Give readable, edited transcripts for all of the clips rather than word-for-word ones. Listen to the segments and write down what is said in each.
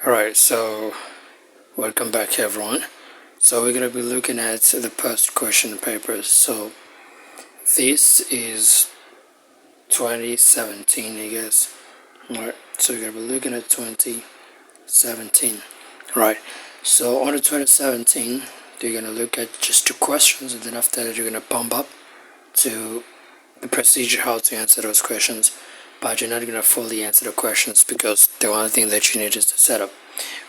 Alright, so welcome back everyone. So we're going to be looking at the past question papers. So this is 2017, I guess. Alright, so we're going to be looking at 2017. Right, so on the 2017, you're going to look at just two questions, and then after that you're going to bump up to the procedure how to answer those questions. But you're not going to fully answer the questions because the only thing that you need is the setup.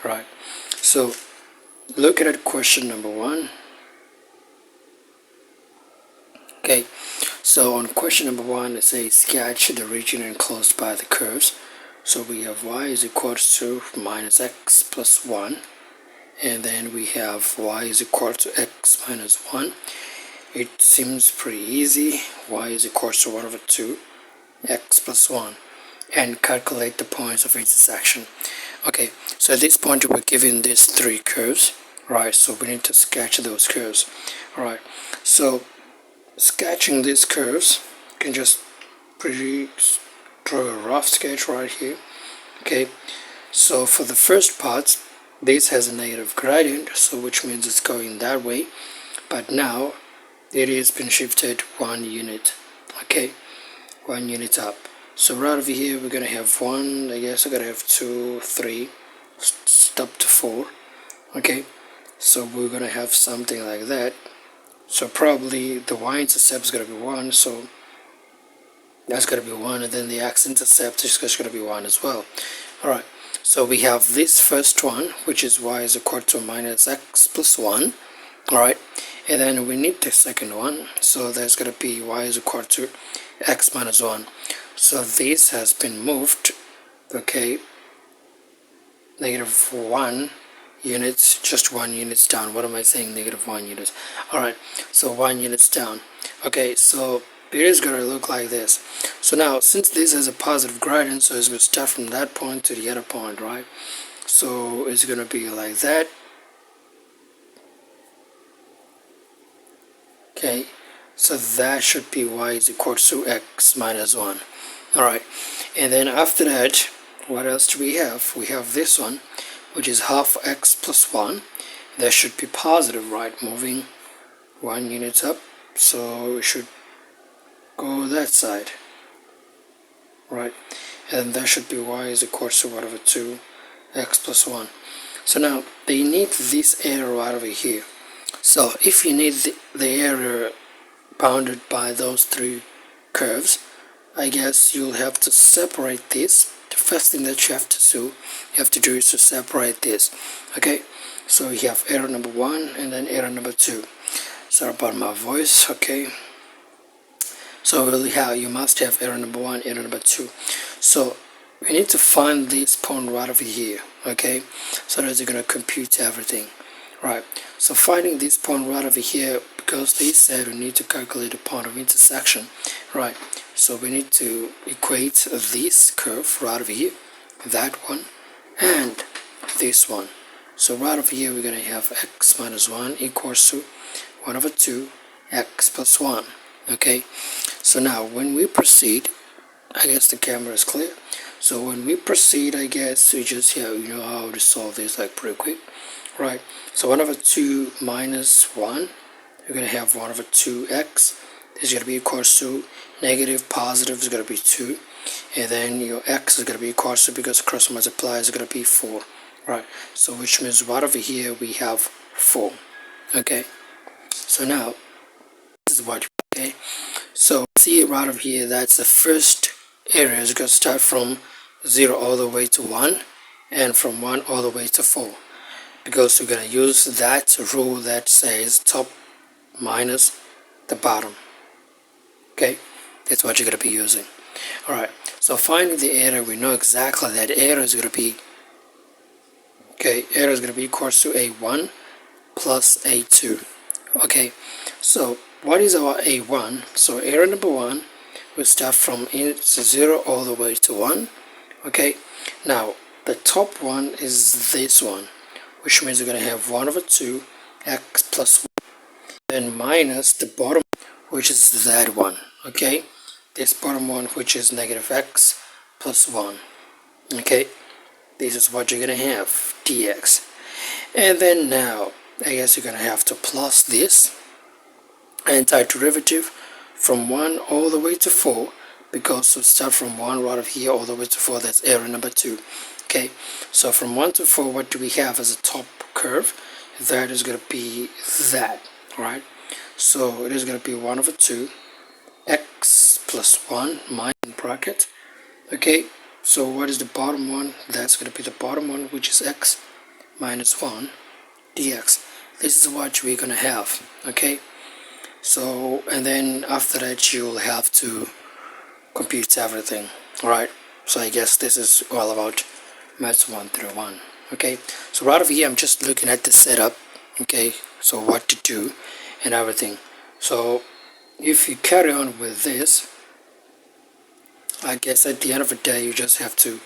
Right, so looking at question number one. Okay, so on question number one, it says sketch the region enclosed by the curves. So we have y is equal to minus x plus 1, and then we have y is equal to x minus 1. It seems pretty easy. Y is equal to 1 over 2 x plus 1, and calculate the points of intersection. Okay, so at this point we're given these three curves, right? So we need to sketch those curves. Alright, so sketching these curves, you can just draw a rough sketch right here. Okay, so for the first part, this has a negative gradient, so which means it's going that way, but now it has been shifted 1 unit. Okay, 1 unit up. So right over here we're gonna have 1, I guess we're gonna have 2, 3, up to 4. Okay, so we're gonna have something like that. So probably the y-intercept is gonna be 1, so that's gonna be 1, and then the x-intercept is just gonna be 1 as well. Alright, so we have this first one, which is y is equal to minus x plus 1. Alright, and then we need the second one, so there's gonna be y is equal to x minus 1. So this has been moved, okay, negative 1 units, just 1 units down. What am I saying, negative 1 units? Alright, so 1 units down. Okay, so it is going to look like this. So now, since this has a positive gradient, so it's going to start from that point to the other point, right? So it's going to be like that. Okay, so that should be y is equal to x minus 1. Alright, and then after that, what else do we have? We have this one, which is half x plus 1. That should be positive, right? Moving 1 unit up, so we should go that side, right? And that should be y is equal to 1 over 2 x plus 1. So now they need this area right over here. So if you need the area bounded by those three curves, I guess you'll have to separate this. The first thing that you have to do is to separate this. Okay, so you have error number 1 and then error number 2. Sorry about my voice. Okay, so you must have error number 1, error number 2. So we need to find this point right over here. Okay, so that you're gonna compute everything. Right, so finding this point right over here, because they said we need to calculate the point of intersection, right? So we need to equate this curve right over here, that one, and this one. So right over here we're going to have x minus 1 equals to 1 over 2 x plus 1. Okay, so now when we proceed, I guess the camera is clear. So when we proceed, I guess we just have, you know how to solve this like pretty quick. Right, so 1 over 2 minus 1, you're going to have 1 over 2x. This is going to be equals to negative, positive is going to be 2. And then your x is going to be equals to, because cross multiply, is going to be 4. Right, so which means right over here we have 4. Okay, so now, this is what, okay. So see right over here, that's the first area. Is going to start from 0 all the way to 1, and from 1 all the way to 4. Because we're going to use that rule that says top minus the bottom. Okay, that's what you're going to be using. Alright, so finding the area, we know exactly that area is going to be, okay, area is going to be equals to A1 plus A2. Okay, so what is our A1? So area number 1 will start from 0 all the way to 1. Okay, now the top one is this one, which means we're going to have 1 over 2 x plus 1, then minus the bottom, which is that one. Okay, this bottom one, which is negative x plus 1. Okay, this is what you're gonna have, dx. And then now I guess you're gonna have to plus this antiderivative from 1 all the way to 4, because we start from 1 right of here all the way to 4. That's error number 2. Okay, so from 1 to 4, what do we have as a top curve? That is going to be that. Alright, so it is going to be 1 over 2 x plus 1 minus bracket. Okay, so what is the bottom one? That's going to be the bottom one, which is x minus 1 dx. This is what we're going to have. Okay, so and then after that you'll have to compute everything. Alright, so I guess this is all about MATH141. Okay, so right over here I'm just looking at the setup. Okay, so what to do and everything. So if you carry on with this, I guess at the end of the day you just have to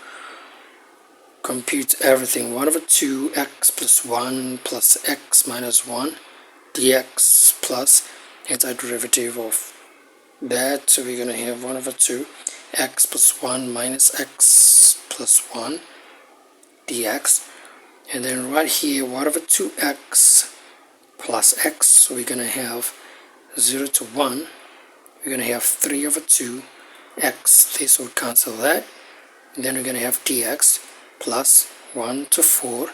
compute everything. 1 over 2 x plus 1 plus x minus 1 dx plus antiderivative of that. So we're going to have 1 over 2 x plus 1 minus x plus 1 dx. And then right here 1 over 2x plus x. So we're going to have 0 to 1. We're going to have 3 over 2 x. This will cancel that. And then we're going to have dx plus 1 to 4.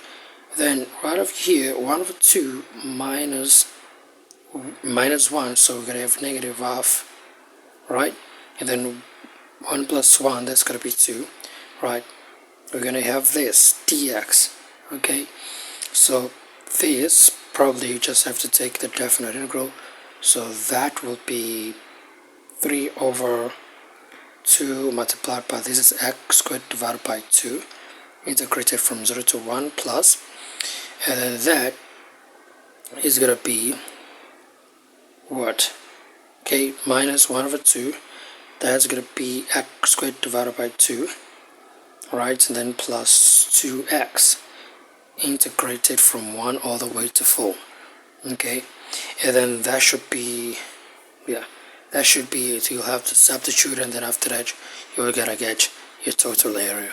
Then right over here 1 over 2 minus 1. So we're going to have negative half. Right, and then 1 plus 1, that's going to be 2. Right, we're going to have this dx. Okay, so this probably you just have to take the definite integral, so that will be 3 over 2 multiplied by, this is x squared divided by 2, integrated from 0 to 1 plus, and then that is going to be what? Okay, minus 1 over 2, that's going to be x squared divided by 2, right, and then plus 2x, integrated from 1 all the way to 4, okay, and then that should be, yeah, that should be it. You'll have to substitute, and then after that, you're going to get your total area.